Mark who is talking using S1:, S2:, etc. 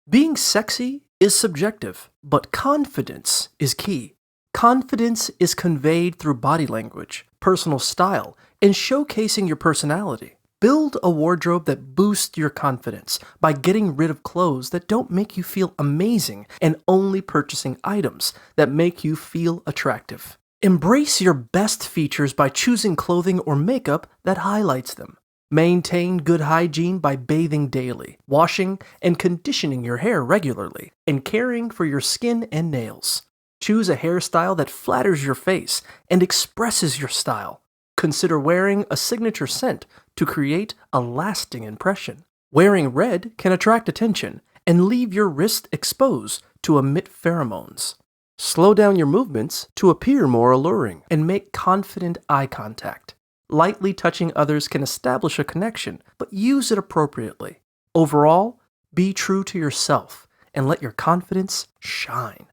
S1: Being sexy is subjective, but confidence is key. Confidence is conveyed through body language, personal style, and showcasing your personality. Build a wardrobe that boosts your confidence by getting rid of clothes that don't make you feel amazing and only purchasing items that make you feel attractive. Embrace your best features by choosing clothing or makeup that highlights them. Maintain good hygiene by bathing daily, washing and conditioning your hair regularly, and caring for your skin and nails. Choose a hairstyle that flatters your face and expresses your style. Consider wearing a signature scent to create a lasting impression. Wearing red can attract attention and leave your wrist exposed to emit pheromones. Slow down your movements to appear more alluring and make confident eye contact. Lightly touching others can establish a connection, but use it appropriately. Overall, be true to yourself and let your confidence shine.